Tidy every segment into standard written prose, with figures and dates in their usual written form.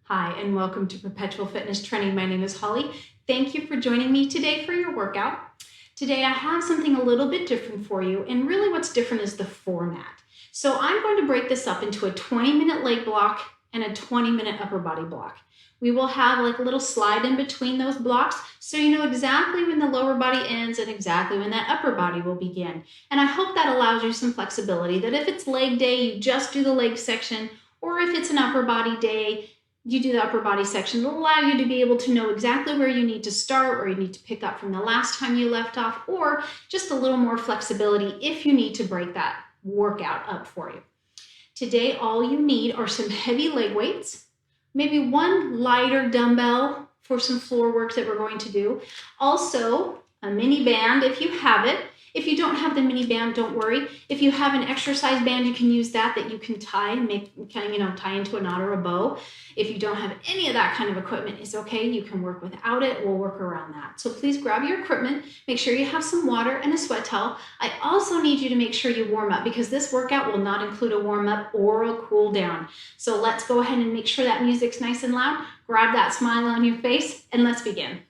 Hi, and welcome to Perpetual Fitness Training. My name is Holly. Thank you for joining me today for your workout. Today I have something a little bit different for you, and really what's different is the format. So I'm going to break this up into a 20-minute leg block and a 20-minute upper body block. We will have like a little slide in between those blocks so you know exactly when the lower body ends and exactly when that upper body will begin. And I hope that allows you some flexibility, that if it's leg day, you just do the leg section, or if it's an upper body day, you do the upper body section. It'll allow you to be able to know exactly where you need to start, where you need to pick up from the last time you left off, or just a little more flexibility if you need to break that workout up for you. Today, all you need are some heavy leg weights, maybe one lighter dumbbell for some floor work that we're going to do. Also, a mini band if you have it. If you don't have the mini band, don't worry. If you have an exercise band, you can use that you can tie and tie into a knot or a bow. If you don't have any of that kind of equipment, it's okay. You can work without it. We'll work around that. So please grab your equipment. Make sure you have some water and a sweat towel. I also need you to make sure you warm up because this workout will not include a warm up or a cool down. So let's go ahead and make sure that music's nice and loud. Grab that smile on your face and let's begin.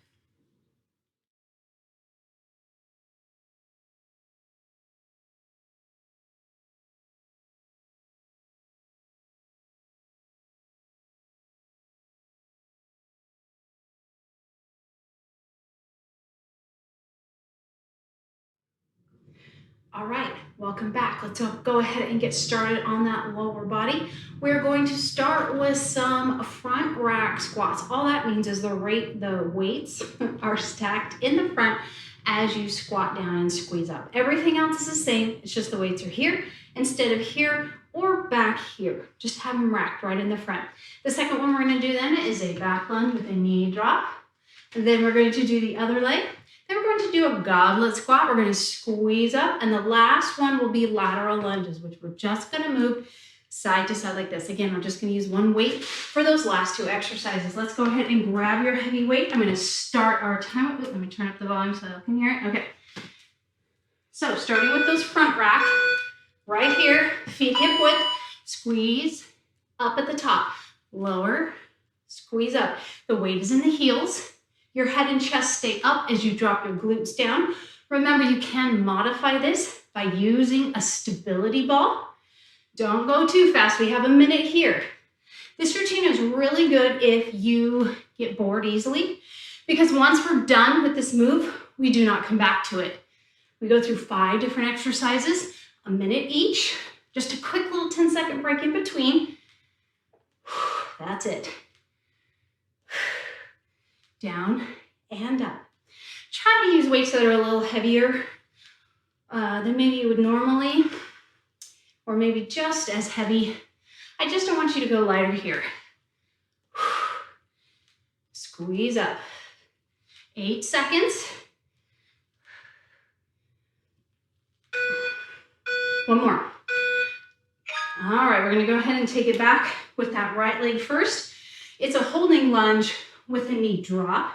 All right, welcome back. Let's go ahead and get started on that lower body. We're going to start with some front rack squats. All that means is the weights are stacked in the front as you squat down and squeeze up. Everything else is the same. It's just the weights are here instead of here or back here. Just have them racked right in the front. The second one we're going to do then is a back lunge with a knee drop. And then we're going to do the other leg. Then we're going to do a goblet squat. We're going to squeeze up. And the last one will be lateral lunges, which we're just going to move side to side like this. Again, I'm just going to use one weight for those last two exercises. Let's go ahead and grab your heavy weight. I'm going to start our time. Let me turn up the volume so I can hear it. Okay. So starting with those front rack, right here, feet hip width, squeeze up at the top, lower, squeeze up. The weight is in the heels. Your head and chest stay up as you drop your glutes down. Remember, you can modify this by using a stability ball. Don't go too fast. We have a minute here. This routine is really good if you get bored easily, because once we're done with this move, we do not come back to it. We go through 5 different exercises, a minute each, just a quick little 10-second break in between. That's it. Down and up. Try to use weights that are a little heavier than maybe you would normally, or maybe just as heavy. I just don't want you to go lighter here. Squeeze up. 8 seconds. One more. All right, we're going to go ahead and take it back with that right leg first. It's a holding lunge with a knee drop.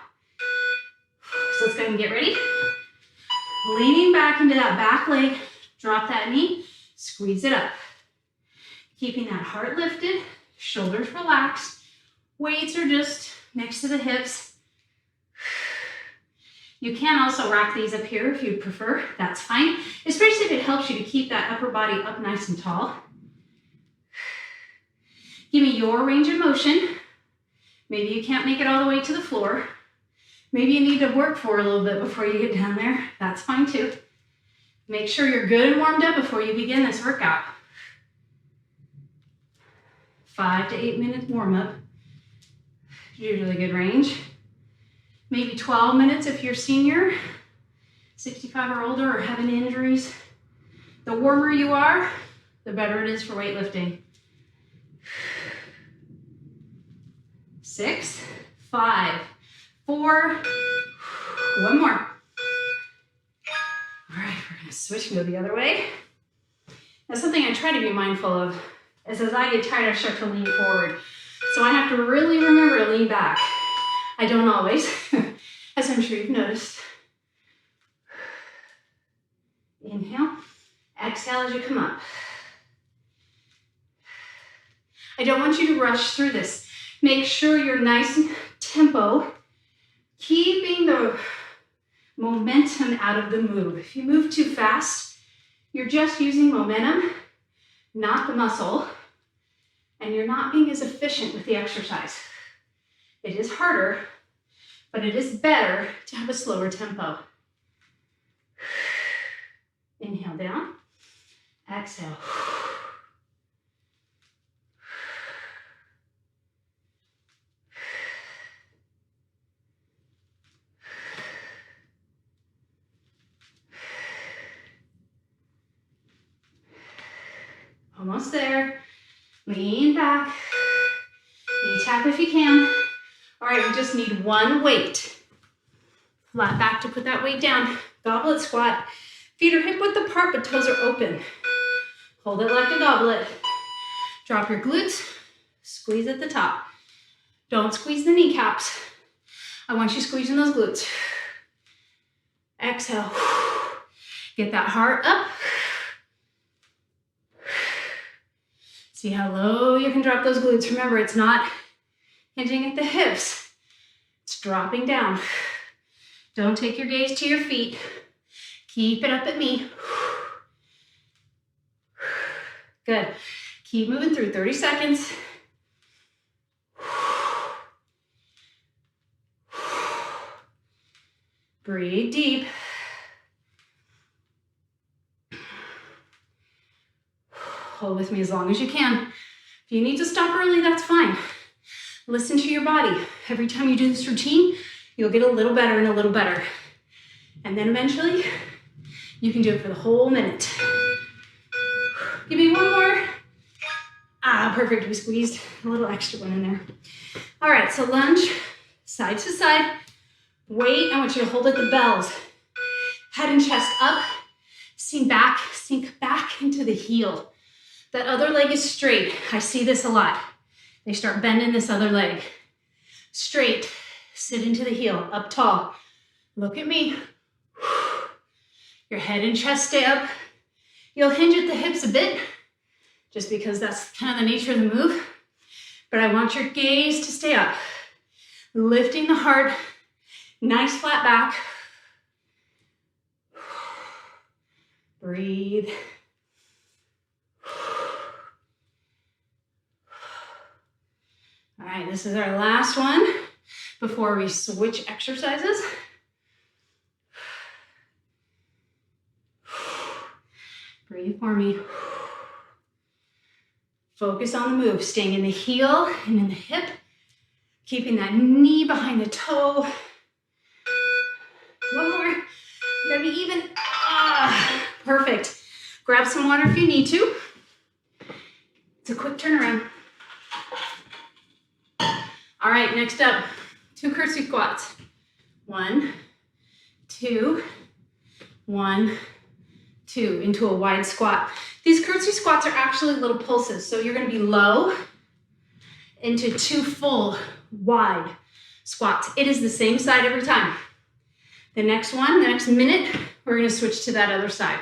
So let's go ahead and get ready. Leaning back into that back leg, drop that knee, squeeze it up. Keeping that heart lifted, shoulders relaxed. Weights are just next to the hips. You can also rack these up here if you prefer, that's fine, especially if it helps you to keep that upper body up nice and tall. Give me your range of motion. Maybe you can't make it all the way to the floor. Maybe you need to work for a little bit before you get down there. That's fine too. Make sure you're good and warmed up before you begin this workout. 5 to 8 minutes warm up. Usually good range. Maybe 12 minutes if you're senior, 65 or older, or having injuries. The warmer you are, the better it is for weightlifting. 6, 5, 4, one more. All right, we're gonna switch and go the other way. Now something I try to be mindful of is as I get tired, I start to lean forward. So I have to really remember to lean back. I don't always, as I'm sure you've noticed. Inhale, exhale as you come up. I don't want you to rush through this. Make sure you're nice and tempo, keeping the momentum out of the move. If you move too fast, you're just using momentum, not the muscle, and you're not being as efficient with the exercise. It is harder, but it is better to have a slower tempo. Inhale down, exhale. Almost there. Lean back. Knee tap if you can. All right, we just need one weight. Flat back to put that weight down. Goblet squat. Feet are hip width apart, but toes are open. Hold it like a goblet. Drop your glutes. Squeeze at the top. Don't squeeze the kneecaps. I want you squeezing those glutes. Exhale. Get that heart up. See how low you can drop those glutes. Remember, it's not hinging at the hips. It's dropping down. Don't take your gaze to your feet. Keep it up at me. Good. Keep moving through 30 seconds. Breathe deep. Hold with me as long as you can. If you need to stop early, that's fine. Listen to your body. Every time you do this routine, you'll get a little better and a little better. And then eventually, you can do it for the whole minute. Give me one more. Ah, perfect. We squeezed a little extra one in there. All right, so lunge, side to side. Weight, I want you to hold at the bells. Head and chest up. Sink back into the heel. That other leg is straight. I see this a lot. They start bending this other leg. Straight, sit into the heel, up tall. Look at me. Your head and chest stay up. You'll hinge at the hips a bit, just because that's kind of the nature of the move. But I want your gaze to stay up. Lifting the heart, nice flat back. Breathe. All right, this is our last one before we switch exercises. Breathe for me. Focus on the move, staying in the heel and in the hip, keeping that knee behind the toe. One more, you gotta be even. Ah, perfect. Grab some water if you need to. It's a quick turnaround. All right, next up, 2 curtsy squats. 1, 2, 1, 2, into a wide squat. These curtsy squats are actually little pulses, so you're gonna be low into 2 full wide squats. It is the same side every time. The next one, the next minute, we're gonna switch to that other side.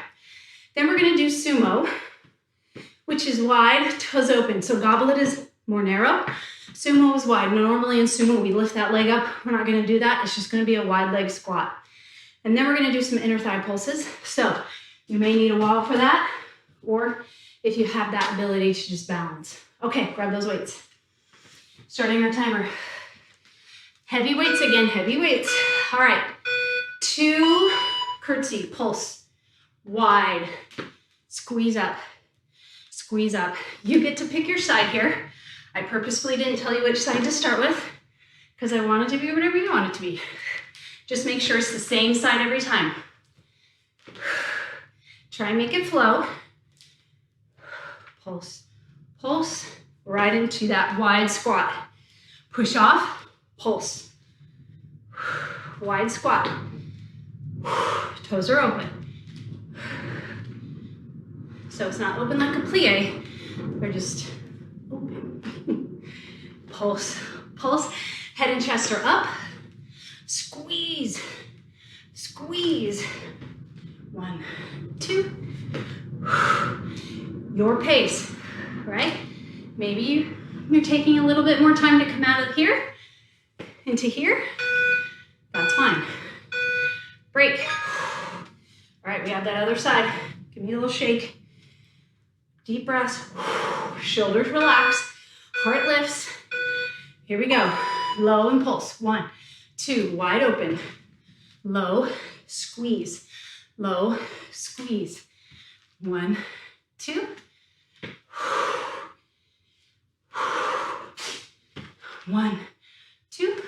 Then we're gonna do sumo, which is wide, toes open. So goblet is more narrow. Sumo is wide. Normally in sumo, we lift that leg up. We're not gonna do that. It's just gonna be a wide leg squat. And then we're gonna do some inner thigh pulses. So you may need a wall for that, or if you have that ability to just balance. Okay, grab those weights. Starting our timer. Heavy weights again, heavy weights. All right, 2 curtsy, pulse, wide, squeeze up, squeeze up. You get to pick your side here. I purposefully didn't tell you which side to start with because I wanted to be whatever you want it to be. Just make sure it's the same side every time. Try and make it flow. Pulse, pulse, right into that wide squat. Push off, pulse. Wide squat. Toes are open. So it's not open like a plie. They're just open. Pulse, pulse. Head and chest are up. Squeeze, squeeze. 1, 2. Your pace, right? Maybe you you're taking a little bit more time to come out of here into here, that's fine. Break. All right, we have that other side. Give me a little shake. Deep breaths. Shoulders relax. Heart lifts. Here we go. Low and pulse. 1, 2, wide open. Low, squeeze. Low, squeeze. 1, 2. 1, 2.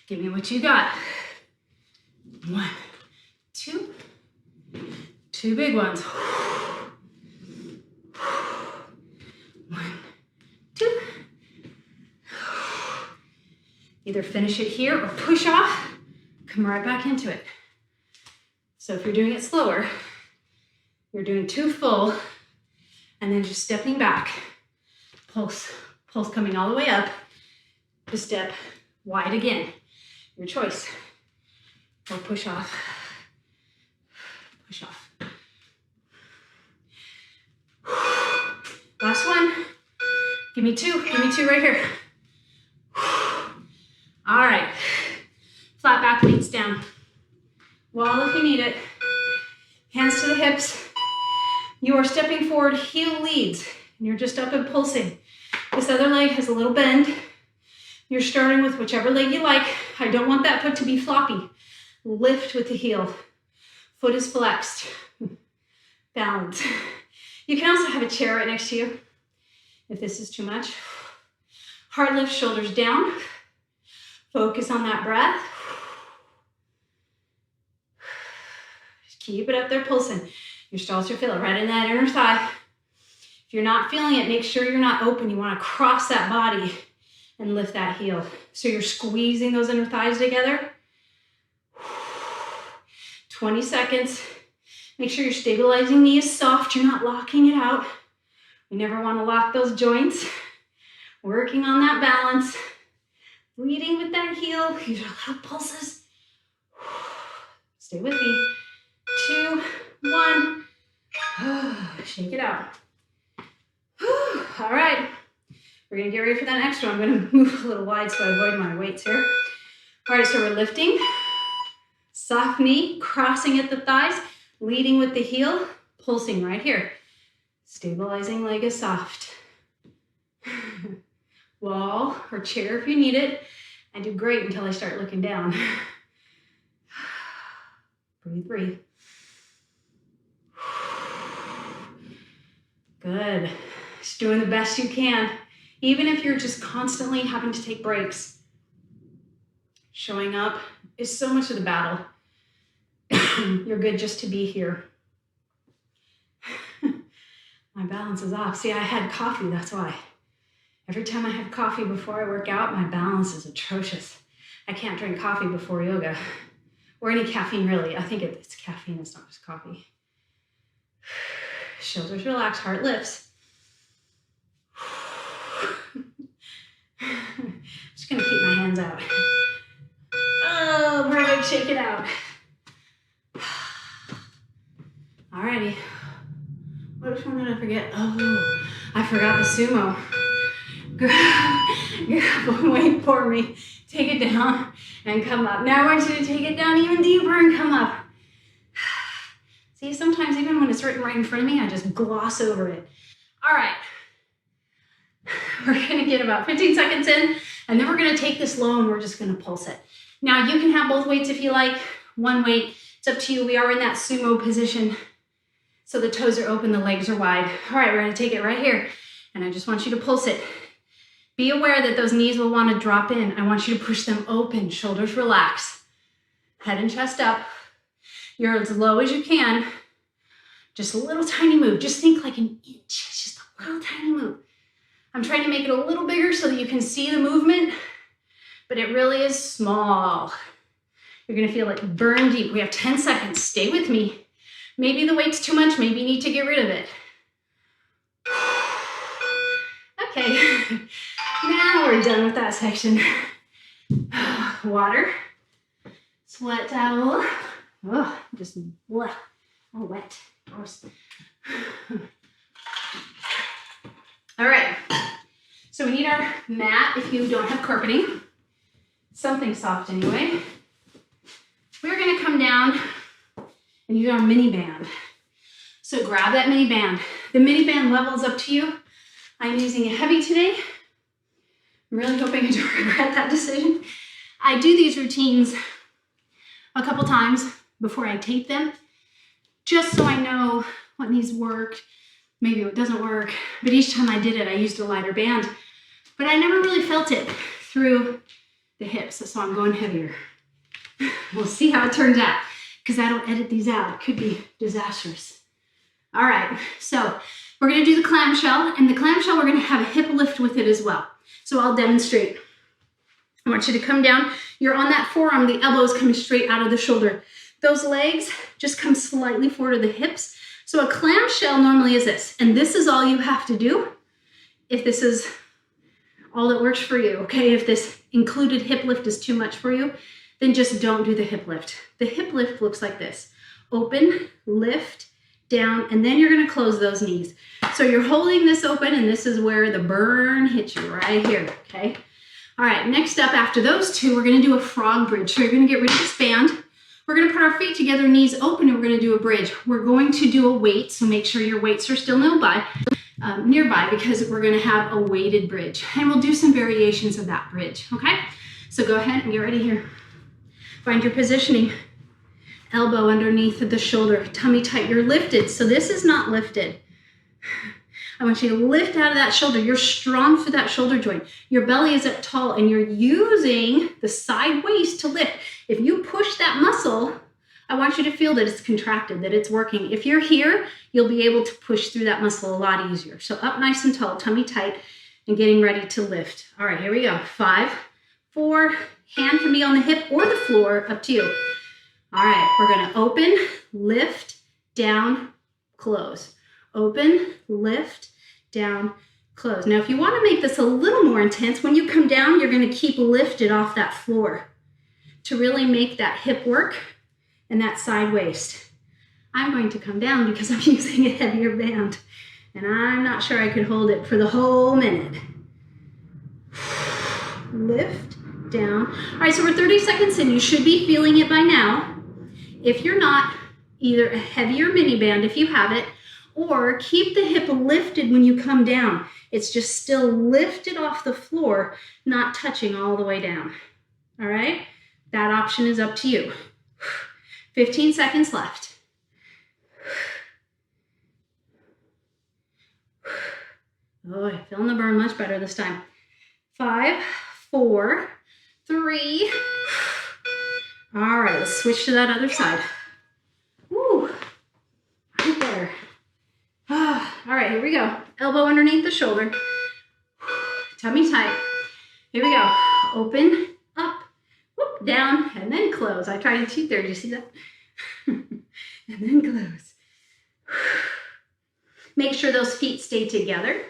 Give me what you got. 1, 2. 2 big ones. 1, 2. Either finish it here or push off, come right back into it. So if you're doing it slower, you're doing 2 full, and then just stepping back. Pulse coming all the way up, to step wide again. Your choice. Or push off. Push off. Last one. Give me 2. Give me 2 right here. All right. Flat back, weights down. Wall if you need it. Hands to the hips. You are stepping forward, heel leads, and you're just up and pulsing. This other leg has a little bend. You're starting with whichever leg you like. I don't want that foot to be floppy. Lift with the heel. Foot is flexed. Balance. You can also have a chair right next to you if this is too much. Heart lift, shoulders down. Focus on that breath. Just keep it up there pulsing. You're starting to feel it right in that inner thigh. If you're not feeling it, make sure you're not open. You want to cross that body and lift that heel. So you're squeezing those inner thighs together. 20 seconds. Make sure you're stabilizing knees soft. You're not locking it out. We never want to lock those joints. Working on that balance. Leading with that heel. These are little pulses. Stay with me. 2, 1. Shake it out. All right. We're going to get ready for that next one. I'm going to move a little wide so I avoid my weights here. All right, so we're lifting. Soft knee, crossing at the thighs, leading with the heel, pulsing right here. Stabilizing leg is soft. Wall or chair if you need it. I do great until I start looking down. Breathe, breathe. Good. Just doing the best you can. Even if you're just constantly having to take breaks. Showing up is so much of the battle. You're good just to be here. My balance is off. See, I had coffee, that's why. Every time I have coffee before I work out, my balance is atrocious. I can't drink coffee before yoga. Or any caffeine, really. I think it's caffeine, it's not just coffee. Shoulders relax, heart lifts. I'm just gonna keep my hands out. Oh, perfect, shake it out. Alrighty. Which one did I forget? Oh, I forgot the sumo. Grab a weight for me. Take it down and come up. Now I want you to take it down even deeper and come up. See, sometimes even when it's written right in front of me, I just gloss over it. All right. We're going to get about 15 seconds in, and then we're going to take this low and we're just going to pulse it. Now, you can have both weights if you like. One weight, it's up to you. We are in that sumo position. So the toes are open, the legs are wide. All right, we're going to take it right here, and I just want you to pulse it. Be aware that those knees will want to drop in. I want you to push them open, shoulders relax. Head and chest up. You're as low as you can. Just a little tiny move. Just think like an inch, just a little tiny move. I'm trying to make it a little bigger so that you can see the movement, but it really is small. You're gonna feel it burn deep. We have 10 seconds, stay with me. Maybe the weight's too much, maybe you need to get rid of it. Okay, now we're done with that section. Water, sweat towel. Oh, just bleh. Oh, wet. Gross. All right. So we need our mat if you don't have carpeting. Something soft anyway. We're going to come down and use our mini band. So grab that mini band. The mini band level is up to you. I'm using it heavy today. I'm really hoping I don't regret that decision. I do these routines a couple times before I tape them, just so I know what needs work, maybe what doesn't work. But each time I did it, I used a lighter band. But I never really felt it through the hips, so I'm going heavier. We'll see how it turns out, because I don't edit these out. It could be disastrous. All right, so we're gonna do the clamshell, and the clamshell, we're gonna have a hip lift with it as well. So I'll demonstrate. I want you to come down. You're on that forearm, the elbows coming straight out of the shoulder. Those legs just come slightly forward to the hips. So a clamshell normally is this, and this is all you have to do if this is all that works for you, okay? If this included hip lift is too much for you, then just don't do the hip lift. The hip lift looks like this. Open, lift, down, and then you're gonna close those knees. So you're holding this open, and this is where the burn hits you, right here, okay? All right, next up after those two, we're gonna do a frog bridge. So you're gonna get rid of this band. We're gonna put our feet together, knees open, and we're gonna do a bridge. We're going to do a weight, so make sure your weights are still nearby, because we're gonna have a weighted bridge. And we'll do some variations of that bridge, okay? So go ahead and get ready here. Find your positioning. Elbow underneath the shoulder, tummy tight. You're lifted, so this is not lifted. I want you to lift out of that shoulder. You're strong through that shoulder joint. Your belly is up tall, and you're using the side waist to lift. If you push that muscle, I want you to feel that it's contracted, that it's working. If you're here, you'll be able to push through that muscle a lot easier. So up nice and tall, tummy tight, and getting ready to lift. All right, here we go. 5, 4, hand can be on the hip or the floor, up to you. All right, we're gonna open, lift, down, close. Open, lift, down, close. Now, if you wanna make this a little more intense, when you come down, you're gonna keep lifted off that floor to really make that hip work and that side waist. I'm going to come down because I'm using a heavier band, and I'm not sure I could hold it for the whole minute. Lift, down. All right, so we're 30 seconds in. You should be feeling it by now. If you're not, either a heavier mini band if you have it, or keep the hip lifted when you come down. It's just still lifted off the floor, not touching all the way down. All right? That option is up to you. 15 seconds left. Oh, I'm feeling the burn much better this time. 5, 4, 3. All right, let's switch to that other side. Woo, right there. All right, here we go. Elbow underneath the shoulder. Tummy tight. Here we go. Open, up, whoop, down, and then close. I tried to cheat there. Did you see that? And then close. Make sure those feet stay together.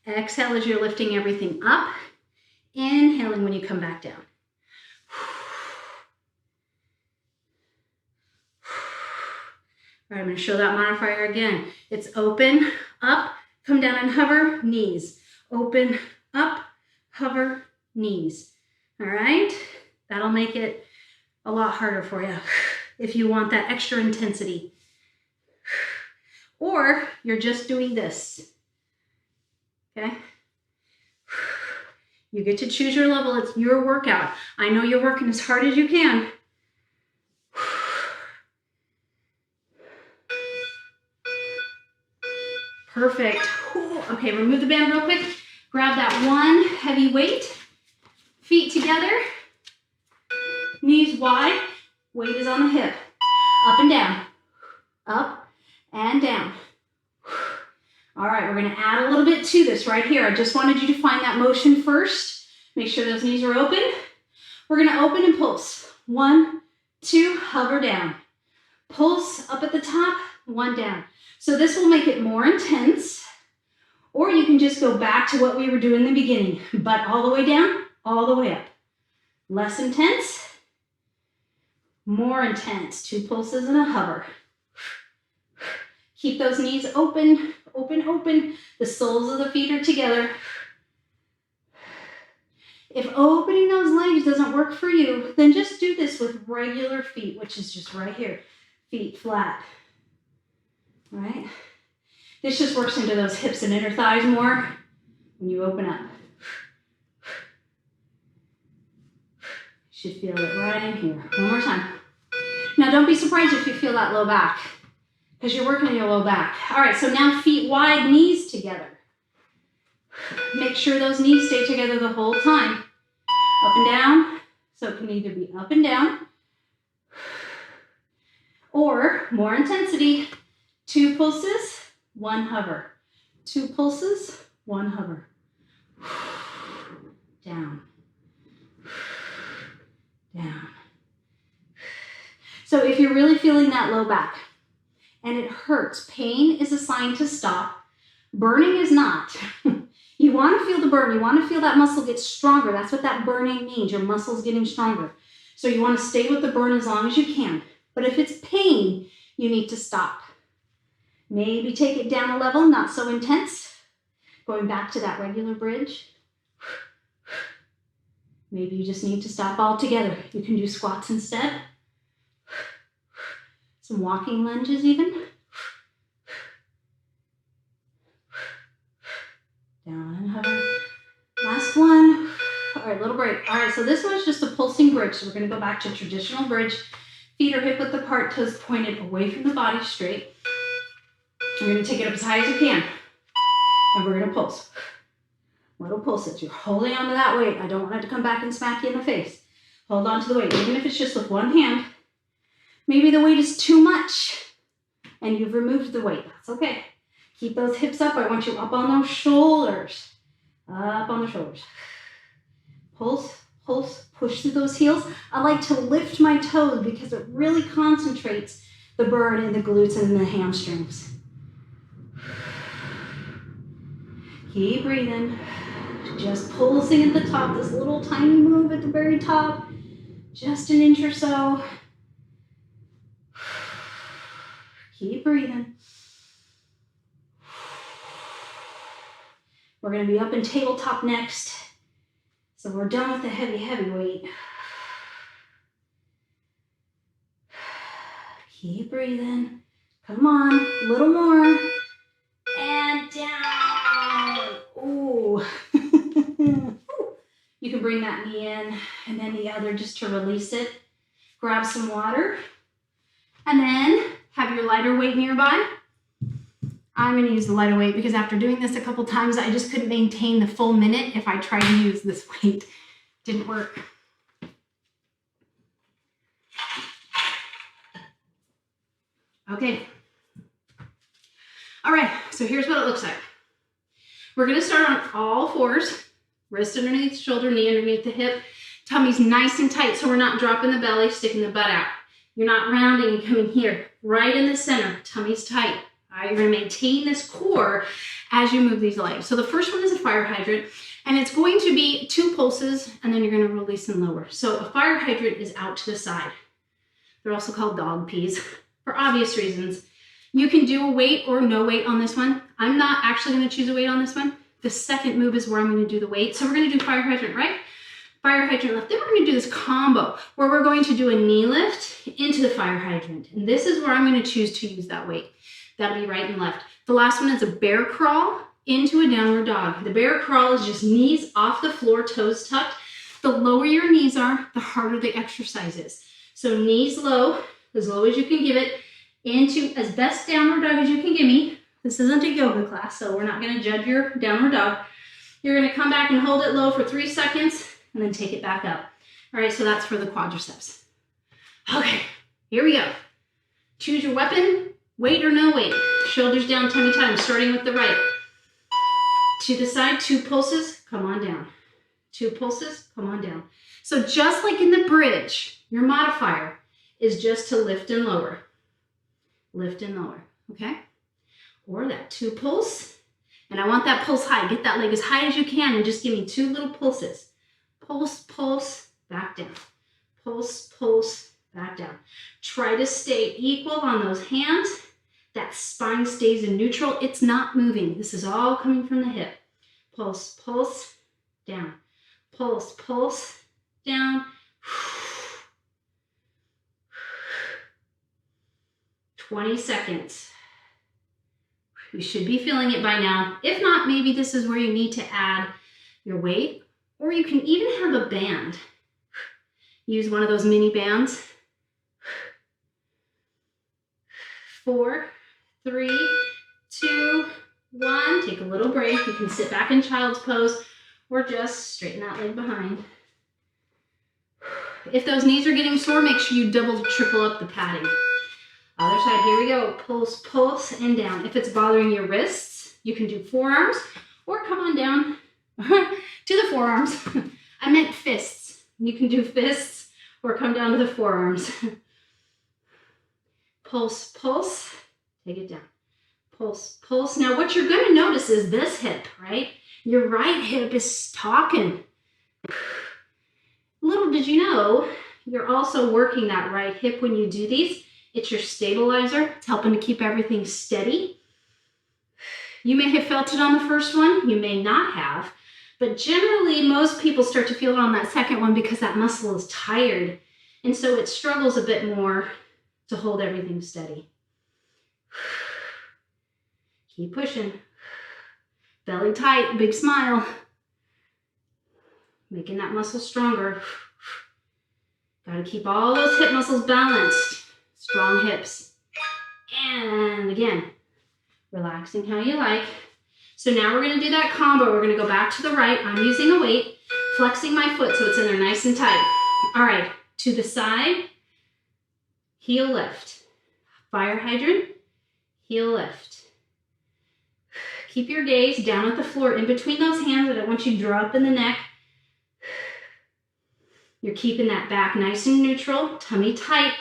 Exhale as you're lifting everything up. Inhaling when you come back down. All right, I'm going to show that modifier again. It's open, up, come down and hover, knees. Open, up, hover, knees. All right? That'll make it a lot harder for you if you want that extra intensity. Or you're just doing this. Okay? You get to choose your level. It's your workout. I know you're working as hard as you can. Perfect. Okay, remove the band real quick. Grab that one heavy weight. Feet together. Knees wide. Weight is on the hip. Up and down. Up and down. All right, we're going to add a little bit to this right here. I just wanted you to find that motion first. Make sure those knees are open. We're going to open and pulse. 1, 2, hover down. Pulse up at the top, 1 down. So this will make it more intense, or you can just go back to what we were doing in the beginning, but all the way down, all the way up. Less intense, more intense. 2 pulses and a hover. Keep those knees open, open, open. The soles of the feet are together. If opening those legs doesn't work for you, then just do this with regular feet, which is just right here. Feet flat, right? This just works into those hips and inner thighs more when you open up. Should feel it right in here. One more time. Now don't be surprised if you feel that low back, because you're working your low back. All right, so now feet wide, knees together. Make sure those knees stay together the whole time. Up and down. So it can either be up and down or more intensity. 2 pulses, 1 hover. 2 pulses, 1 hover. Down. Down. So if you're really feeling that low back and it hurts, pain is a sign to stop. Burning is not. You want to feel the burn. You want to feel that muscle get stronger. That's what that burning means. Your muscle's getting stronger. So you want to stay with the burn as long as you can. But if it's pain, you need to stop. Maybe take it down a level, not so intense. Going back to that regular bridge. Maybe you just need to stop altogether. You can do squats instead. Some walking lunges even. Down and hover. Last one. All right, little break. All right, so this one's just a pulsing bridge. So we're going to go back to traditional bridge. Feet are hip width apart, toes pointed away from the body, straight. You're going to take it up as high as you can. And we're going to pulse. Little pulses. You're holding on to that weight. I don't want it to come back and smack you in the face. Hold on to the weight, even if it's just with one hand. Maybe the weight is too much and you've removed the weight. That's okay. Keep those hips up. I want you up on those shoulders. Up on the shoulders. Pulse, pulse, push through those heels. I like to lift my toes because it really concentrates the burn in the glutes and the hamstrings. Keep breathing. Just pulsing at the top. This little tiny move at the very top. Just an inch or so. Keep breathing. We're going to be up in tabletop next. So we're done with the heavy, heavy weight. Keep breathing. Come on, a little more. And down. Ooh. You can bring that knee in and then the other just to release it. Grab some water. And then have your lighter weight nearby. I'm going to use the lighter weight because after doing this a couple times, I just couldn't maintain the full minute if I tried to use this weight. Didn't work. Okay. All right, so here's what it looks like. We're going to start on all fours. Wrist underneath the shoulder, knee underneath the hip. Tummy's nice and tight, so we're not dropping the belly, sticking the butt out. You're not rounding and coming here. Right in the center, tummy's tight. All right, you're going to maintain this core as you move these legs. So the first one is a fire hydrant, and it's going to be 2 pulses, and then you're going to release and lower. So a fire hydrant is out to the side. They're also called dog peas for obvious reasons. You can do a weight or no weight on this one. I'm not actually going to choose a weight on this one. The second move is where I'm going to do the weight. So we're going to do fire hydrant, right? Fire hydrant lift. Then we're going to do this combo where we're going to do a knee lift into the fire hydrant. And this is where I'm going to choose to use that weight. That'll be right and left. The last one is a bear crawl into a downward dog. The bear crawl is just knees off the floor, toes tucked. The lower your knees are, the harder the exercise is. So knees low as you can give it, into as best downward dog as you can give me. This isn't a yoga class, so we're not going to judge your downward dog. You're going to come back and hold it low for 3 seconds and then take it back up. All right, so that's for the quadriceps. Okay, here we go. Choose your weapon, weight or no weight. Shoulders down, tummy tight. I'm starting with the right. To the side, 2 pulses, come on down. 2 pulses, come on down. So just like in the bridge, your modifier is just to lift and lower. Lift and lower, okay? Or that 2 pulse, and I want that pulse high. Get that leg as high as you can and just give me 2 little pulses. Pulse, pulse, back down. Pulse, pulse, back down. Try to stay equal on those hands. That spine stays in neutral. It's not moving. This is all coming from the hip. Pulse, pulse, down. Pulse, pulse, down. 20 seconds. You should be feeling it by now. If not, maybe this is where you need to add your weight, or you can even have a band. Use one of those mini bands. 4, 3, 2, 1. Take a little break. You can sit back in child's pose or just straighten that leg behind. If those knees are getting sore, make sure you double, triple up the padding. Other side, here we go. Pulse, pulse, and down. If it's bothering your wrists, you can do forearms or come on down to the forearms. I meant fists. You can do fists or come down to the forearms. Pulse, pulse, take it down. Pulse, pulse. Now what you're going to notice is this hip, right? Your right hip is talking. Little did you know, you're also working that right hip when you do these. It's your stabilizer. It's helping to keep everything steady. You may have felt it on the first one. You may not have. But generally, most people start to feel it on that second one because that muscle is tired. And so it struggles a bit more to hold everything steady. Keep pushing. Belly tight, big smile. Making that muscle stronger. Gotta keep all those hip muscles balanced. Strong hips. And again, relaxing how you like. So now we're gonna do that combo. We're gonna go back to the right. I'm using a weight, flexing my foot so it's in there nice and tight. All right, to the side, heel lift. Fire hydrant, heel lift. Keep your gaze down at the floor in between those hands. I don't want you to draw up in the neck. You're keeping that back nice and neutral, tummy tight.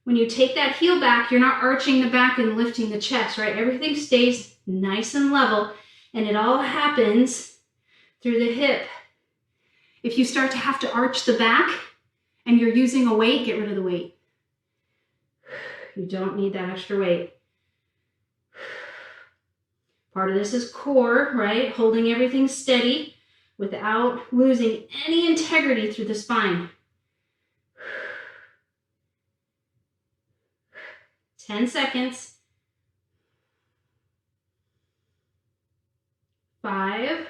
When you take that heel back, you're not arching the back and lifting the chest, right? Everything stays nice and level, and it all happens through the hip. If you start to have to arch the back and you're using a weight, get rid of the weight. You don't need that extra weight. Part of this is core, right? Holding everything steady without losing any integrity through the spine. 10 seconds. 5.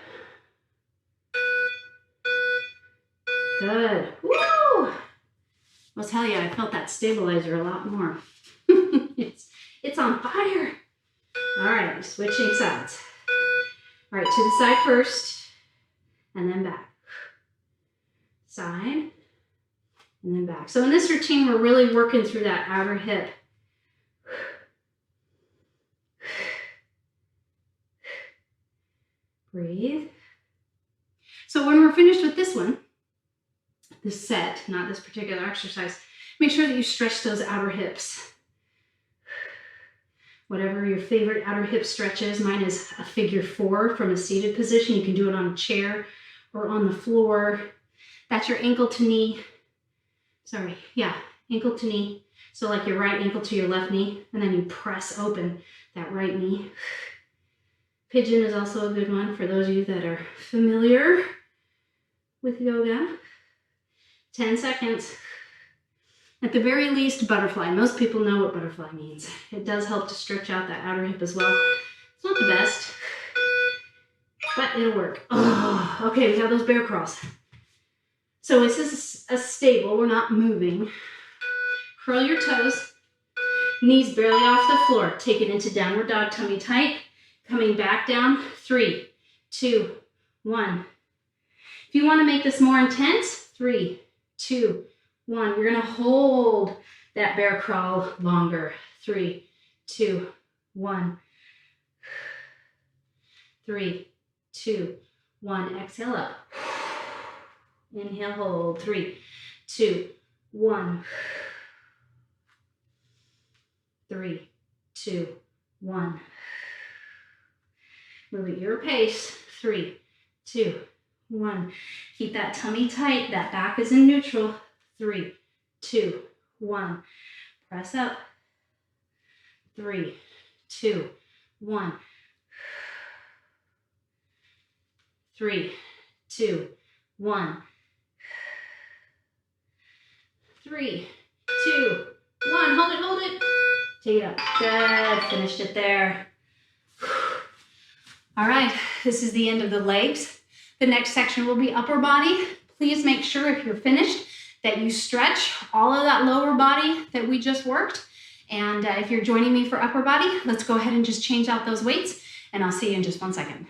Good. Woo! I'll tell you, I felt that stabilizer a lot more. It's on fire. All right, switching sides. All right, to the side first, and then back. Side, and then back. So in this routine, we're really working through that outer hip. Breathe. So when we're finished with this one, this set, not this particular exercise, make sure that you stretch those outer hips. Whatever your favorite outer hip stretch is, mine is a figure 4 from a seated position. You can do it on a chair or on the floor. That's your ankle to knee. Ankle to knee. So like your right ankle to your left knee, and then you press open that right knee. Pigeon is also a good one for those of you that are familiar with yoga. 10 seconds. At the very least, butterfly. Most people know what butterfly means. It does help to stretch out that outer hip as well. It's not the best, but it'll work. Oh, okay, we have those bear crawls. So this is a stable, we're not moving. Curl your toes, knees barely off the floor. Take it into downward dog, tummy tight. Coming back down, 3, 2, 1. If you want to make this more intense, 3, 2, 1. You're going to hold that bear crawl longer. 3, 2, 1. 3, 2, 1. Exhale up. Inhale, hold. 3, 2, 1. 3, 2, 1. Move at your pace. 3, 2, 1. Keep that tummy tight. That back is in neutral. 3, 2, 1. Press up. 3, 2, 1. 3, 2, 1. 3, 2, 1. Hold it, hold it. Take it up. Good. Finished it there. All right. This is the end of the legs. The next section will be upper body. Please make sure if you're finished that you stretch all of that lower body that we just worked. And if you're joining me for upper body, let's go ahead and just change out those weights. And I'll see you in just 1 second.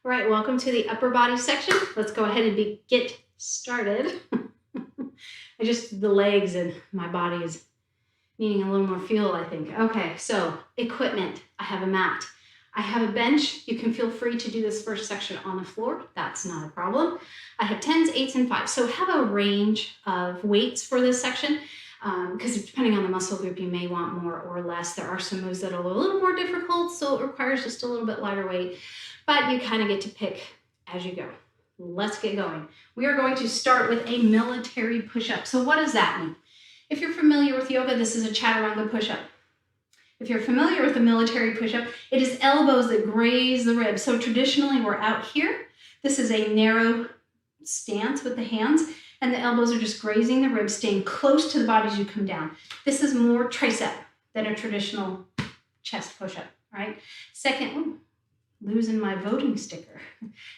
All right, welcome to the upper body section. Let's go ahead and get started. The legs and my body is needing a little more fuel, I think. Okay, so equipment. I have a mat. I have a bench. You can feel free to do this first section on the floor. That's not a problem. I have 10s, 8s, and 5s. So have a range of weights for this section because depending on the muscle group, you may want more or less. There are some moves that are a little more difficult, so it requires just a little bit lighter weight, but you kind of get to pick as you go. Let's get going. We are going to start with a military push-up. So what does that mean? If you're familiar with yoga, this is a chaturanga push-up. If you're familiar with the military push-up, it is elbows that graze the ribs. So traditionally, we're out here. This is a narrow stance with the hands, and the elbows are just grazing the ribs, staying close to the body as you come down. This is more tricep than a traditional chest push-up, right? Second, losing my voting sticker.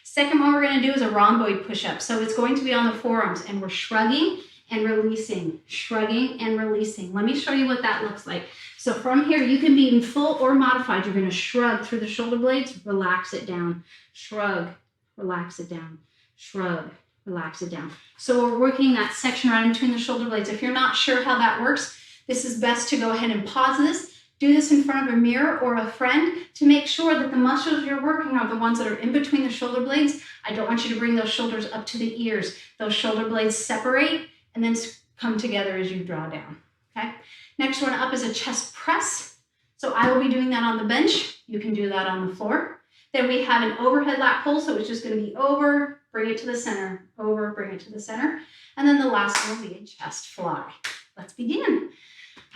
Second one we're going to do is a rhomboid push-up. So it's going to be on the forearms, and we're shrugging and releasing, shrugging and releasing. Let me show you what that looks like. So from here, you can be in full or modified. You're going to shrug through the shoulder blades, relax it down, shrug, relax it down, shrug, relax it down. So we're working that section right in between the shoulder blades. If you're not sure how that works, this is best to go ahead and pause this. Do this in front of a mirror or a friend to make sure that the muscles you're working are the ones that are in between the shoulder blades. I don't want you to bring those shoulders up to the ears. Those shoulder blades separate and then come together as you draw down, okay? Next one up is a chest press. So I will be doing that on the bench. You can do that on the floor. Then we have an overhead lat pull, so it's just gonna be over, bring it to the center, over, bring it to the center. And then the last one will be a chest fly. Let's begin.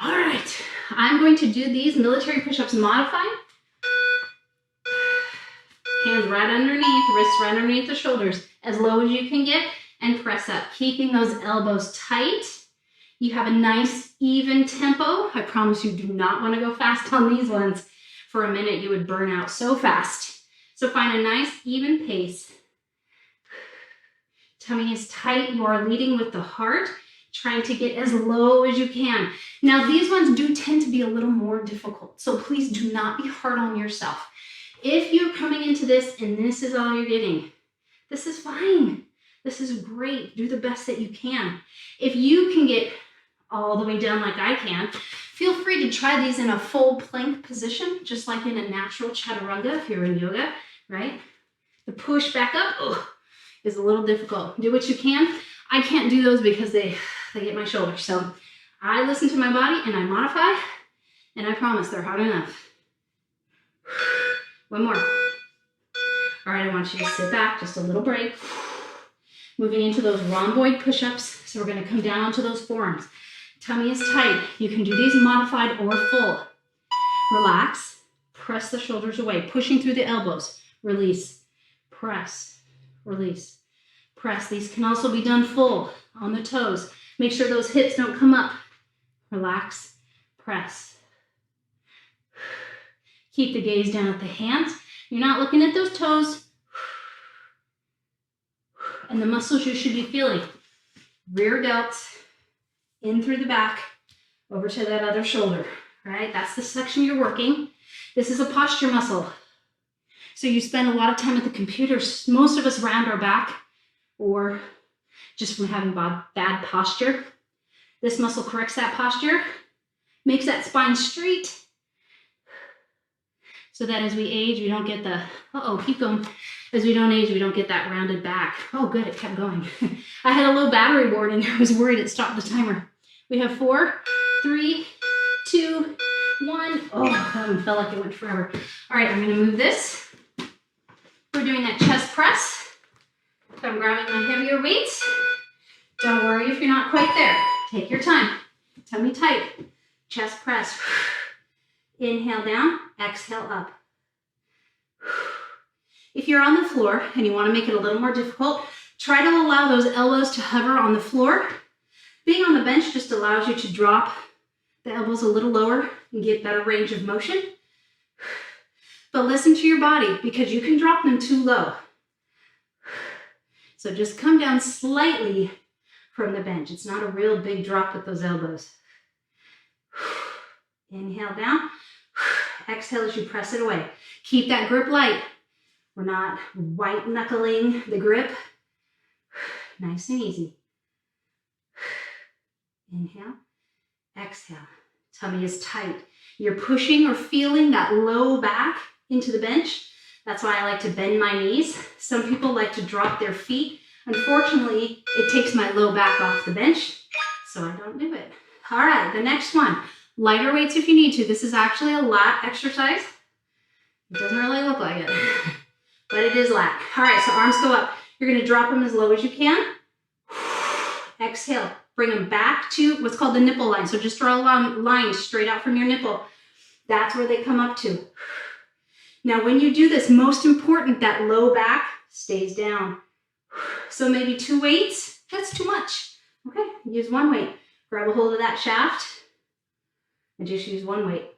All right, I'm going to do these military push-ups modified. Hands right underneath, wrists right underneath the shoulders, as low as you can get, and press up, keeping those elbows tight. You have a nice, even tempo. I promise you do not want to go fast on these ones. For a minute, you would burn out so fast. So find a nice, even pace. Tummy is tight. You are leading with the heart, trying to get as low as you can. Now, these ones do tend to be a little more difficult, so please do not be hard on yourself. If you're coming into this and this is all you're getting, this is fine. This is great. Do the best that you can. If you can get all the way down like I can, feel free to try these in a full plank position, just like in a natural chaturanga if you're in yoga, right? The push back up is a little difficult. Do what you can. I can't do those because they get my shoulder. So I listen to my body and I modify, and I promise they're hard enough. One more. All right, I want you to sit back, just a little break. Moving into those rhomboid push-ups. So we're gonna come down onto those forearms. Tummy is tight. You can do these modified or full. Relax, press the shoulders away, pushing through the elbows. Release, press, release, press. These can also be done full on the toes. Make sure those hips don't come up. Relax, press. Keep the gaze down at the hands. You're not looking at those toes. And the muscles you should be feeling. Rear delts, in through the back, over to that other shoulder, right? That's the section you're working. This is a posture muscle. So you spend a lot of time at the computer. Most of us round our back or just from having bad posture. This muscle corrects that posture, makes that spine straight, so that as we age, we don't get the, keep going. As we don't age, we don't get that rounded back. Oh, good, it kept going. I had a low battery warning. I was worried it stopped the timer. We have 4, 3, 2, 1. Oh, that one felt like it went forever. All right, I'm gonna move this. We're doing that chest press. So I'm grabbing my heavier weights. Don't worry if you're not quite there. Take your time. Tummy tight. Chest press. Inhale down, exhale up. If you're on the floor and you want to make it a little more difficult, try to allow those elbows to hover on the floor. Being on the bench just allows you to drop the elbows a little lower and get better range of motion. But listen to your body because you can drop them too low. So just come down slightly from the bench. It's not a real big drop with those elbows. Inhale down. Exhale as you press it away. Keep that grip light. We're not white knuckling the grip. Nice and easy. Inhale, exhale. Tummy is tight. You're pushing or feeling that low back into the bench. That's why I like to bend my knees. Some people like to drop their feet. Unfortunately, it takes my low back off the bench, so I don't do it. All right, the next one. Lighter weights if you need to. This is actually a lat exercise. It doesn't really look like it, but it is lat. All right, so arms go up. You're gonna drop them as low as you can. Exhale, bring them back to what's called the nipple line. So just draw a line straight out from your nipple. That's where they come up to. Now, when you do this, most important, that low back stays down. So maybe 2 weights, that's too much. Okay, use 1 weight. Grab a hold of that shaft and just use 1 weight.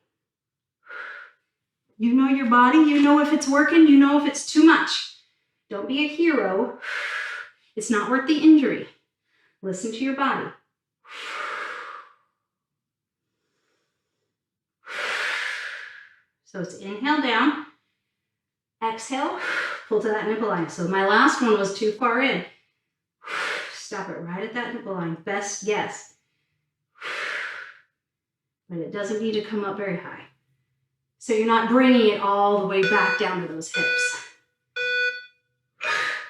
You know your body, you know if it's working, you know if it's too much. Don't be a hero. It's not worth the injury. Listen to your body. So it's inhale down, exhale, pull to that nipple line. So my last one was too far in. Stop it right at that nipple line. Best guess. But it doesn't need to come up very high. So you're not bringing it all the way back down to those hips.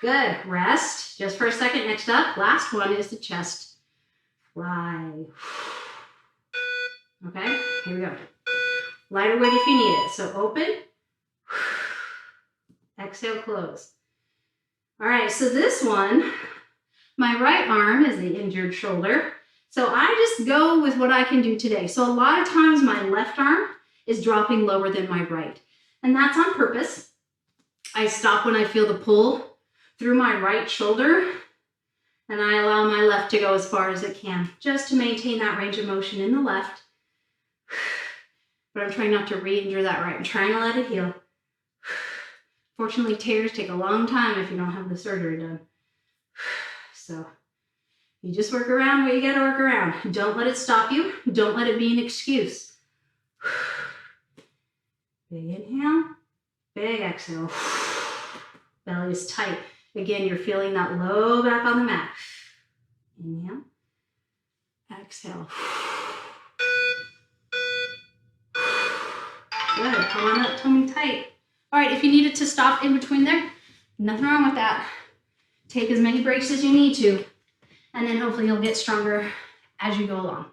Good. Rest just for a second. Next up, last one is the chest fly. Okay, here we go. Lighter weight if you need it. So open, exhale, close. All right, so this one, my right arm is the injured shoulder. So I just go with what I can do today. So a lot of times my left arm is dropping lower than my right. And that's on purpose. I stop when I feel the pull through my right shoulder and I allow my left to go as far as it can, just to maintain that range of motion in the left. But I'm trying not to re-injure that right. I'm trying to let it heal. Fortunately, tears take a long time if you don't have the surgery done. So you just work around what you gotta work around. Don't let it stop you. Don't let it be an excuse. Big inhale, big exhale. Belly is tight. Again, you're feeling that low back on the mat. Inhale, exhale. Good, come on up, tummy tight. All right, if you needed to stop in between there, nothing wrong with that. Take as many breaks as you need to, and then hopefully you'll get stronger as you go along.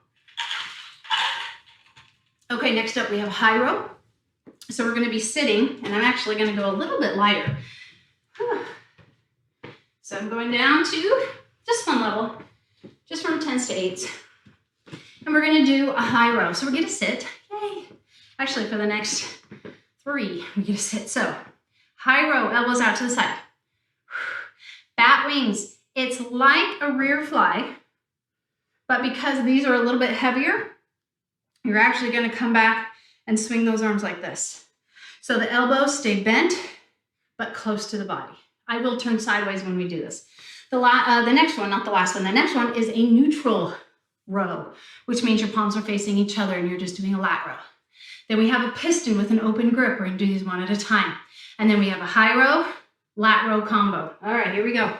Okay, next up we have high row. So we're gonna be sitting, and I'm actually gonna go a little bit lighter. So I'm going down to just one level, just from 10s to 8s. And we're gonna do a high row. So we're gonna sit, yay. Actually, for the next 3, we're gonna sit. So high row, elbows out to the side. Bat wings, it's like a rear fly, but because these are a little bit heavier, you're actually gonna come back and swing those arms like this. So the elbows stay bent, but close to the body. I will turn sideways when we do this. The next one, not the last one, the next one is a neutral row, which means your palms are facing each other and you're just doing a lat row. Then we have a piston with an open grip. We're gonna do these one at a time. And then we have a high row, lat row combo. All right, here we go.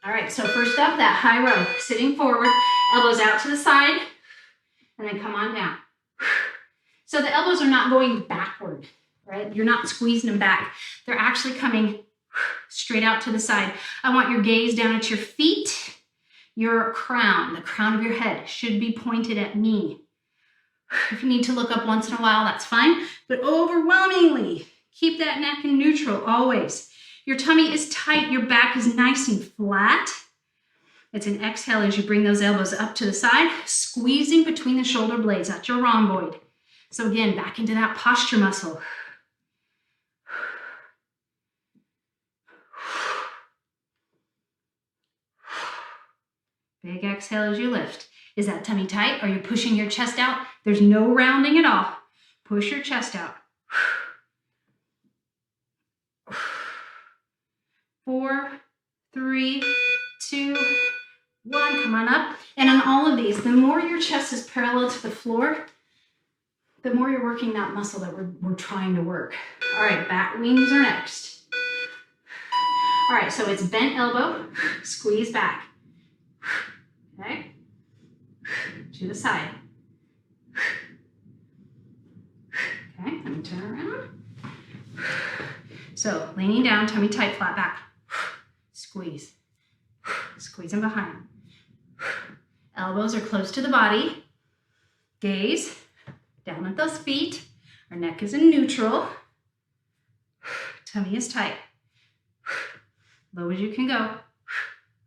All right, so first up, that high row, sitting forward, elbows out to the side, and then come on down. So the elbows are not going backward, right? You're not squeezing them back. They're actually coming straight out to the side. I want your gaze down at your feet. Your crown, the crown of your head, should be pointed at me. If you need to look up once in a while, that's fine. But overwhelmingly, keep that neck in neutral always. Your tummy is tight. Your back is nice and flat. It's an exhale as you bring those elbows up to the side, squeezing between the shoulder blades. That's your rhomboid. So again, back into that posture muscle. Big exhale as you lift. Is that tummy tight? Are you pushing your chest out? There's no rounding at all. Push your chest out. 4, 3, 2, 1. Come on up. And on all of these, the more your chest is parallel to the floor, the more you're working that muscle that we're trying to work. All right, back wings are next. All right, so it's bent elbow, squeeze back. Okay, to the side. Okay, let me turn around. So leaning down, tummy tight, flat back. Squeeze. Squeeze in behind. Elbows are close to the body. Gaze down at those feet. Our neck is in neutral. Tummy is tight. Low as you can go.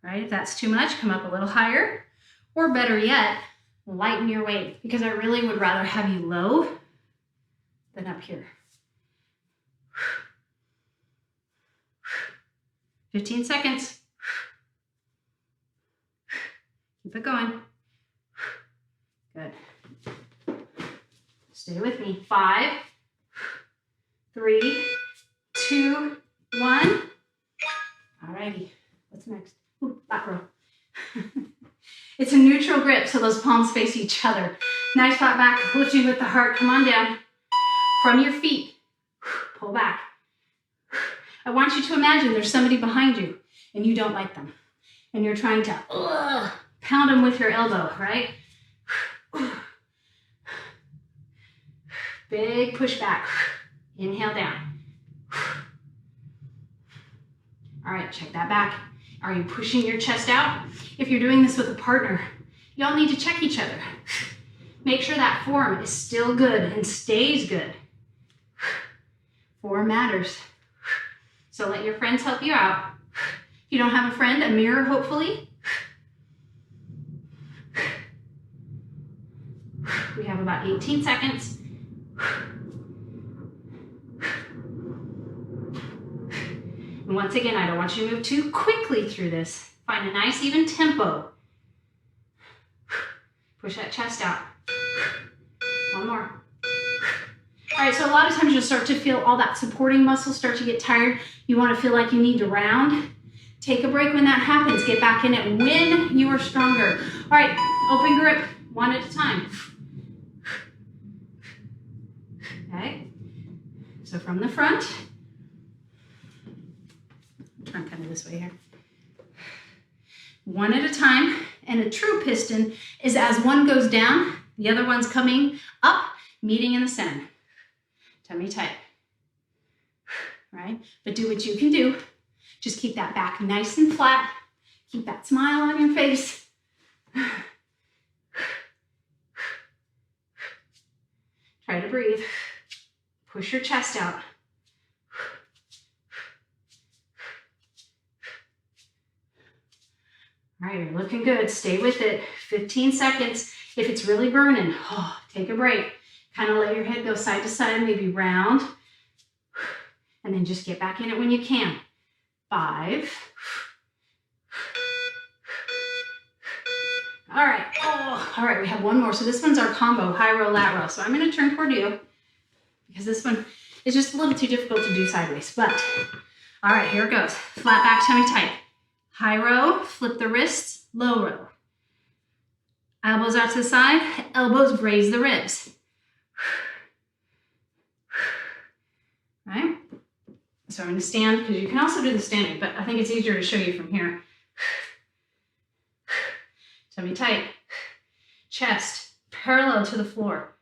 Right? If that's too much, come up a little higher. Or better yet, lighten your weight, because I really would rather have you low than up here. 15 seconds. Keep it going. Good. Stay with me. 5, 3, 2, 1. Alrighty. What's next? Ooh, back row. It's a neutral grip, so those palms face each other. Nice flat back, lifting with the heart. Come on down. From your feet, pull back. I want you to imagine there's somebody behind you and you don't like them. And you're trying to pound them with your elbow, right? Big push back. Inhale down. All right, check that back. Are you pushing your chest out? If you're doing this with a partner, you all need to check each other. Make sure that form is still good and stays good. Form matters. So let your friends help you out. If you don't have a friend, a mirror, hopefully. We have about 18 seconds. And once again, I don't want you to move too quickly through this. Find a nice even tempo. Push that chest out. One more. All right, so a lot of times you'll start to feel all that supporting muscle start to get tired. You want to feel like you need to round. Take a break when that happens. Get back in it when you are stronger. All right, open grip, one at a time. Okay, so from the front, turn kind of this way here. One at a time, and a true piston is as one goes down, the other one's coming up, meeting in the center. Tummy tight, right? But do what you can do. Just keep that back nice and flat. Keep that smile on your face. Try to breathe. Push your chest out. All right, you're looking good. Stay with it. 15 seconds. If it's really burning, take a break. Kind of let your head go side to side, maybe round. And then just get back in it when you can. 5. All right. All right, we have one more. So this one's our combo, high row, lat row. So I'm going to turn toward you because this one is just a little too difficult to do sideways. But, all right, here it goes. Flat back, tummy tight. High row, flip the wrists, low row. Elbows out to the side, elbows graze the ribs. Right? So I'm going to stand, because you can also do the standing, but I think it's easier to show you from here. Tummy tight. Chest parallel to the floor.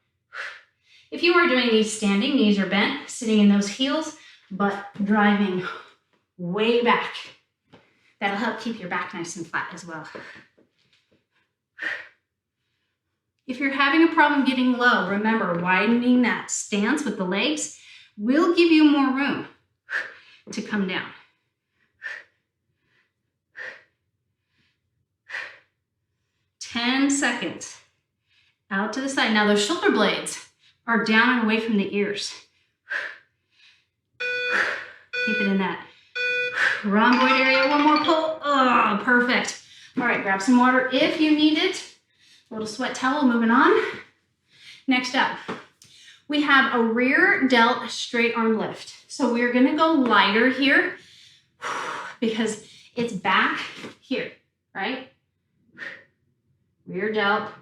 If you are doing these standing, knees are bent, sitting in those heels, but driving way back. That'll help keep your back nice and flat as well. If you're having a problem getting low, remember widening that stance with the legs will give you more room to come down. 10 seconds. Out to the side. Now those shoulder blades are down and away from the ears. Keep it in that rhomboid area. One more pull. Oh, perfect. All right, grab some water if you need it. A little sweat towel, moving on. Next up, we have a rear delt straight arm lift. So we're gonna go lighter here because it's back here, right? Rear delt,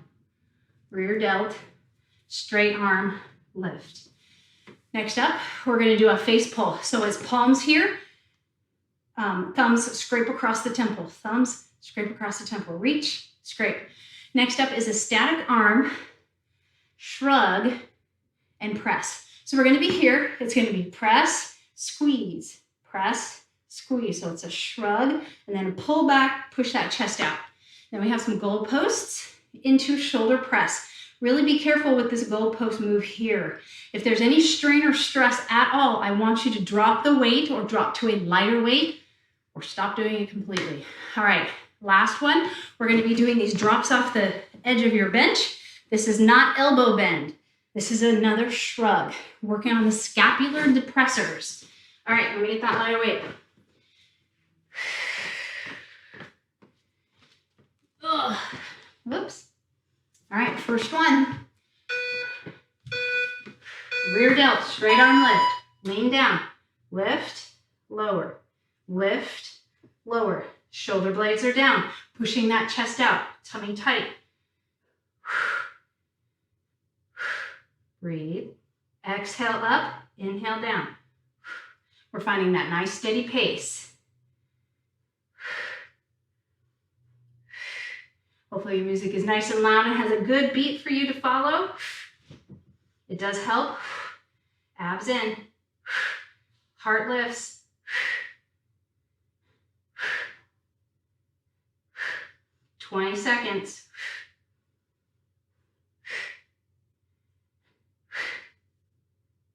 straight arm lift. Next up, we're gonna do a face pull. So it's palms here, thumbs scrape across the temple. Thumbs scrape across the temple. Reach, scrape. Next up is a static arm, shrug, and press. So we're gonna be here. It's gonna be press, squeeze, press, squeeze. So it's a shrug and then a pull back, push that chest out. Then we have some goalposts into shoulder press. Really be careful with this goalpost move here. If there's any strain or stress at all, I want you to drop the weight or drop to a lighter weight or stop doing it completely. All right, last one. We're gonna be doing these drops off the edge of your bench. This is not elbow bend. This is another shrug, working on the scapular depressors. All right, let me get that lighter weight. Ugh. Whoops. All right, first one. Rear delt, straight arm lift. Lean down. Lift, lower. Lift, lower. Shoulder blades are down. Pushing that chest out. Tummy tight. Breathe. Exhale up. Inhale down. We're finding that nice steady pace. Hopefully your music is nice and loud and has a good beat for you to follow. It does help. Abs in. Heart lifts. 20 seconds.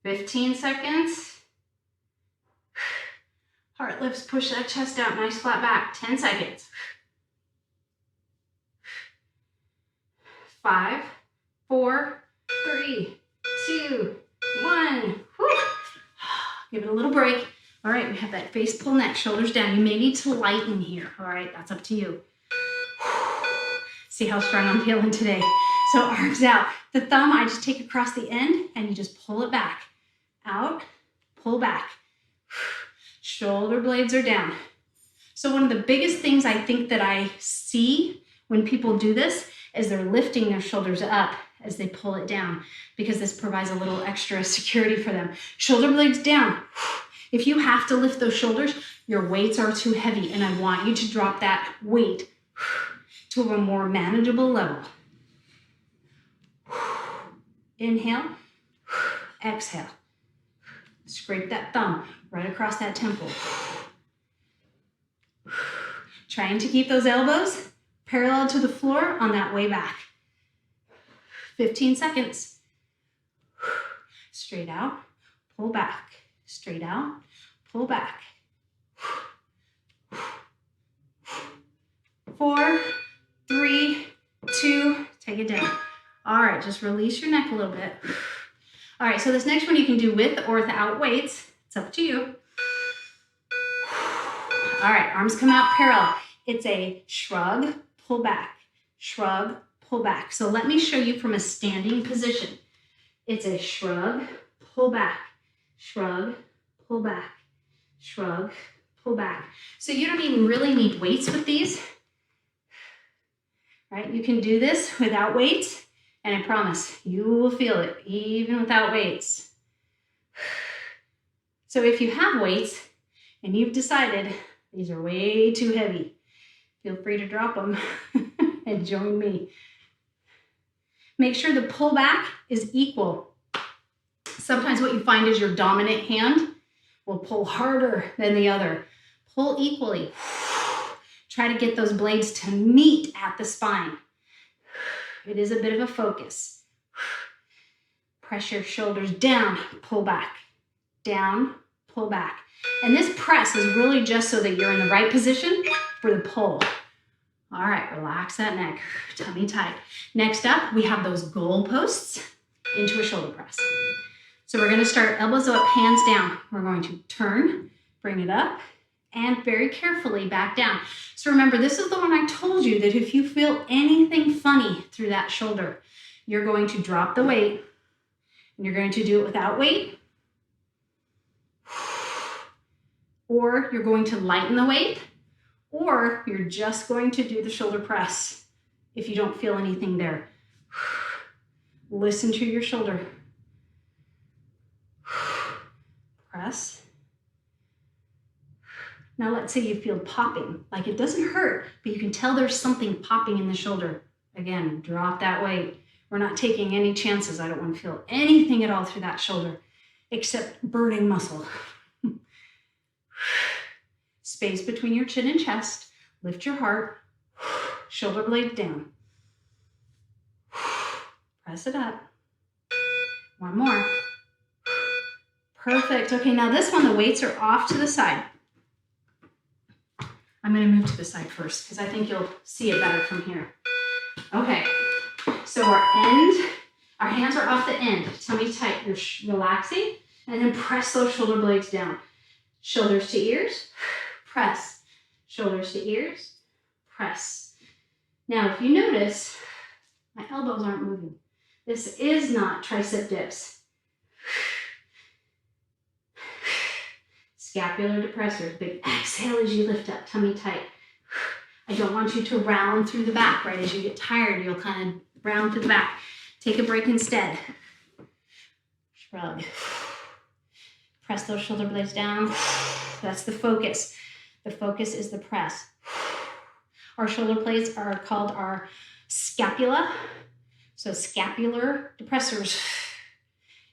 "15 seconds. Heart lifts, push that chest out, nice flat back. 10 seconds. 5, 4, 3, 2, 1. Whew. Give it a little break. All right, we have that face pull neck, shoulders down. You may need to lighten here. All right, that's up to you. See how strong I'm feeling today. So arms out. The thumb, I just take across the end and you just pull it back. Out, pull back. Shoulder blades are down. So one of the biggest things I think that I see when people do this is they're lifting their shoulders up as they pull it down because this provides a little extra security for them. Shoulder blades down. If you have to lift those shoulders, your weights are too heavy and I want you to drop that weight to a more manageable level. Inhale, exhale. Scrape that thumb right across that temple. Trying to keep those elbows parallel to the floor on that way back. 15 seconds. Straight out, pull back. Straight out, pull back. 4, 3, 2, take it down. All right, just release your neck a little bit. All right, so this next one you can do with or without weights. It's up to you. All right, arms come out parallel. It's a shrug, pull back, shrug, pull back. So let me show you from a standing position. It's a shrug, pull back, shrug, pull back, shrug, pull back. So you don't even really need weights with these, right? You can do this without weights, and I promise you will feel it even without weights. So if you have weights and you've decided these are way too heavy, feel free to drop them and join me. Make sure the pull back is equal. Sometimes what you find is your dominant hand will pull harder than the other. Pull equally. Try to get those blades to meet at the spine. It is a bit of a focus. Press your shoulders down, pull back, down, pull back. And this press is really just so that you're in the right position for the pull. All right, relax that neck, tummy tight. Next up, we have those goal posts into a shoulder press. So we're gonna start elbows up, hands down. We're going to turn, bring it up, and very carefully back down. So remember, this is the one I told you that if you feel anything funny through that shoulder, you're going to drop the weight, and you're going to do it without weight, or you're going to lighten the weight, or you're just going to do the shoulder press if you don't feel anything there. Listen to your shoulder. Press. Now let's say you feel popping, like it doesn't hurt, but you can tell there's something popping in the shoulder. Again, drop that weight. We're not taking any chances. I don't want to feel anything at all through that shoulder, except burning muscle. Space between your chin and chest. Lift your heart. Shoulder blades down. Press it up. One more. Perfect. Okay, now this one, the weights are off to the side. I'm going to move to the side first because I think you'll see it better from here. Okay, so our hands are off the end. Tummy tight. You're relaxing, and then press those shoulder blades down. Shoulders to ears. Press. Shoulders to ears. Press. Now, if you notice, my elbows aren't moving. This is not tricep dips. Scapular depressors. Big exhale as you lift up, tummy tight. I don't want you to round through the back, right? As you get tired, you'll kind of round to the back. Take a break instead. Shrug. Press those shoulder blades down. That's the focus. The focus is the press. Our shoulder blades are called our scapula. So scapular depressors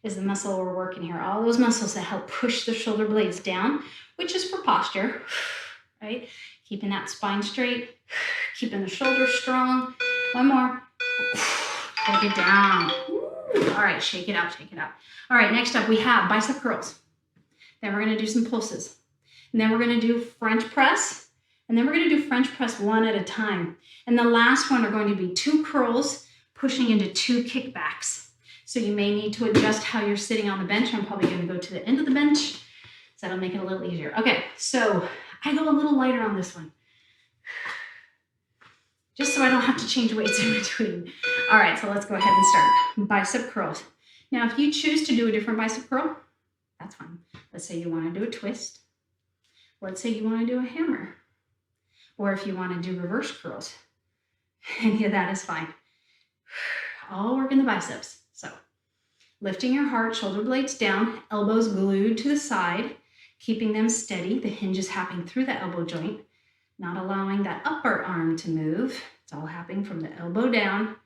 is the muscle we're working here. All those muscles that help push the shoulder blades down, which is for posture, right? Keeping that spine straight, keeping the shoulders strong. One more. Take it down. All right, shake it out, shake it out. All right, next up we have bicep curls. Then we're gonna do some pulses. And then we're gonna do French press. And then we're gonna do French press one at a time. And the last one are going to be 2 curls pushing into 2 kickbacks. So you may need to adjust how you're sitting on the bench. I'm probably gonna go to the end of the bench, so that'll make it a little easier. Okay, so I go a little lighter on this one, just so I don't have to change weights in between. All right, so let's go ahead and start. Bicep curls. Now, if you choose to do a different bicep curl, that's fine. Let's say you wanna do a twist. Let's say you wanna do a hammer. Or if you wanna do reverse curls, any of that is fine. All work in the biceps. So lifting your heart, shoulder blades down, elbows glued to the side, keeping them steady. The hinge is happening through the elbow joint, not allowing that upper arm to move. It's all happening from the elbow down.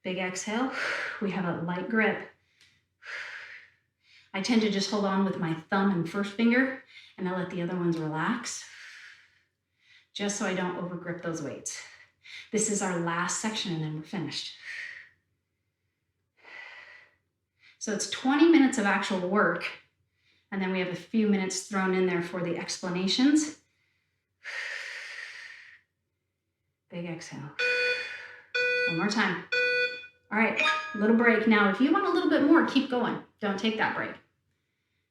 Big exhale. We have a light grip. I tend to just hold on with my thumb and first finger, and I let the other ones relax, just so I don't overgrip those weights. This is our last section, and then we're finished. So it's 20 minutes of actual work, and then we have a few minutes thrown in there for the explanations. Big exhale. One more time. All right, little break. Now, if you want a little bit more, keep going. Don't take that break.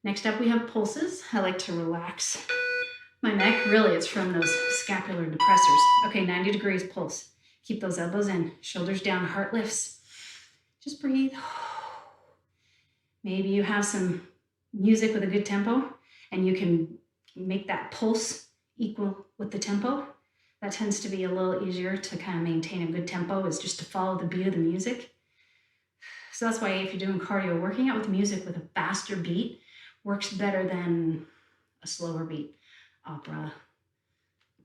Next up, we have pulses. I like to relax my neck. Really, it's from those scapular depressors. Okay, 90 degrees pulse. Keep those elbows in, shoulders down, heart lifts. Just breathe. Maybe you have some music with a good tempo, and you can make that pulse equal with the tempo. That tends to be a little easier to kind of maintain a good tempo, is just to follow the beat of the music. So that's why if you're doing cardio, working out with music with a faster beat works better than a slower beat. Opera,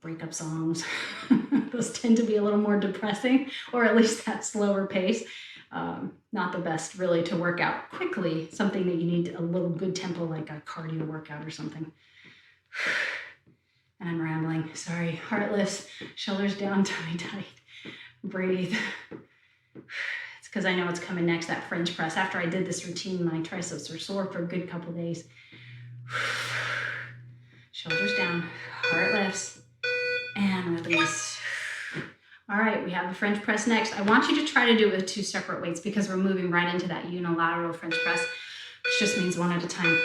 breakup songs, those tend to be a little more depressing, or at least that slower pace. Not the best really to work out quickly, something that you need a little good tempo, like a cardio workout or something. And I'm rambling, sorry. Heart lifts, shoulders down, tummy tight. Breathe. It's because I know what's coming next, that French press. After I did this routine, my triceps were sore for a good couple days. Shoulders down, heart lifts, and release. All right, we have the French press next. I want you to try to do it with 2 separate weights because we're moving right into that unilateral French press, which just means 1 at a time.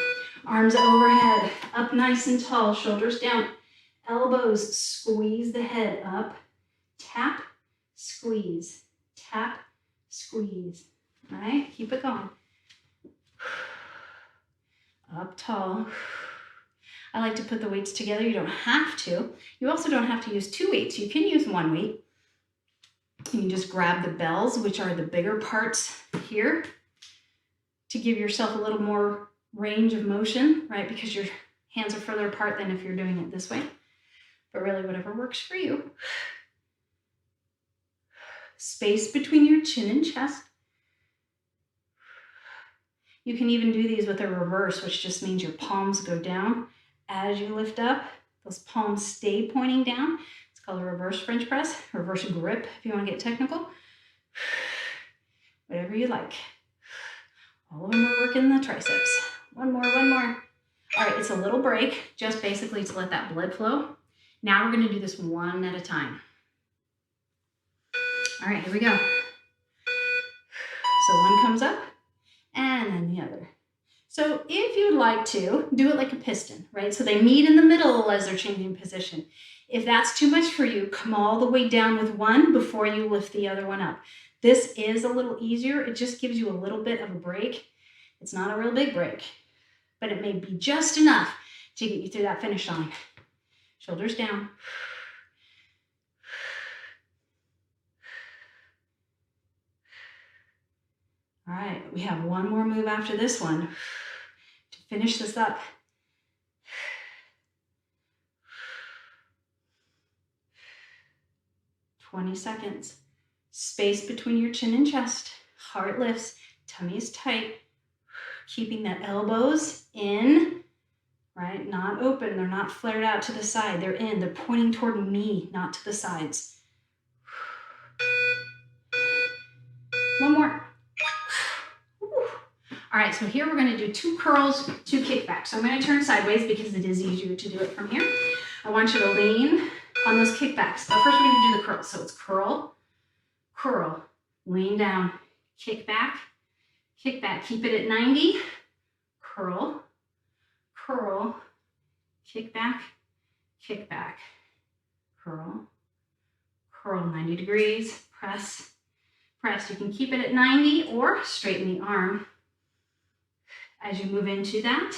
Arms overhead, up nice and tall, shoulders down, elbows, squeeze the head up, tap, squeeze, tap, squeeze. All right, keep it going. Up tall. I like to put the weights together. You don't have to. You also don't have to use 2 weights. You can use 1 weight. You can just grab the bells, which are the bigger parts here, to give yourself a little more range of motion, right? Because your hands are further apart than if you're doing it this way. But really, whatever works for you. Space between your chin and chest. You can even do these with a reverse, which just means your palms go down as you lift up. Those palms stay pointing down. It's called a reverse French press, reverse grip if you want to get technical. Whatever you like. All of them are working the triceps. One more, one more. All right, it's a little break, just basically to let that blood flow. Now we're going to do this 1 at a time. All right, here we go. So 1 comes up, and then the other. So if you'd like to, do it like a piston, right? So they meet in the middle as they're changing position. If that's too much for you, come all the way down with 1 before you lift the other one up. This is a little easier. It just gives you a little bit of a break. It's not a real big break, but it may be just enough to get you through that finish line. Shoulders down. All right, we have 1 more move after this one to finish this up. "20 seconds. Space between your chin and chest. Heart lifts, tummy is tight. Keeping the elbows in, right? Not open, they're not flared out to the side. They're in, they're pointing toward me, not to the sides. 1 more. All right, so here we're going to do 2 curls, 2 kickbacks. So I'm going to turn sideways because it is easier to do it from here. I want you to lean on those kickbacks. But first we're going to do the curls. So it's curl, curl, lean down, kick back, keep it at 90, curl, curl, kick back, curl, curl 90 degrees, press, press. You can keep it at 90 or straighten the arm as you move into that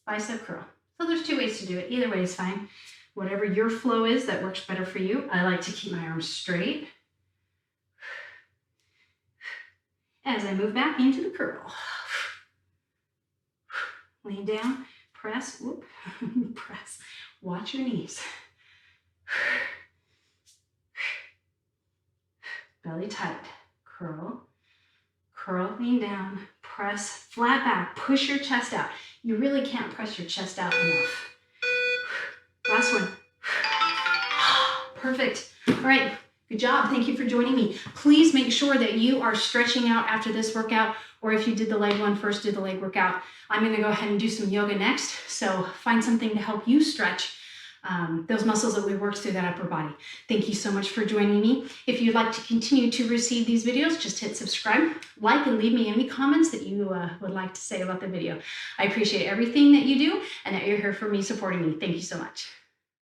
bicep curl. So there's 2 ways to do it. Either way is fine. Whatever your flow is that works better for you. I like to keep my arms straight as I move back into the curl. Lean down, press, whoop, press. Watch your knees. Belly tight, curl, curl, lean down, press, flat back, push your chest out. You really can't press your chest out enough. Last one. Perfect. All right, good job. Thank you for joining me. Please make sure that you are stretching out after this workout, or if you did the leg one first, do the leg workout. I'm going to go ahead and do some yoga next, so find something to help you stretch those muscles that we worked through that upper body. Thank you so much for joining me. If you'd like to continue to receive these videos, just hit subscribe, like, and leave me any comments that you would like to say about the video. I appreciate everything that you do and that you're here for me, supporting me. Thank you so much.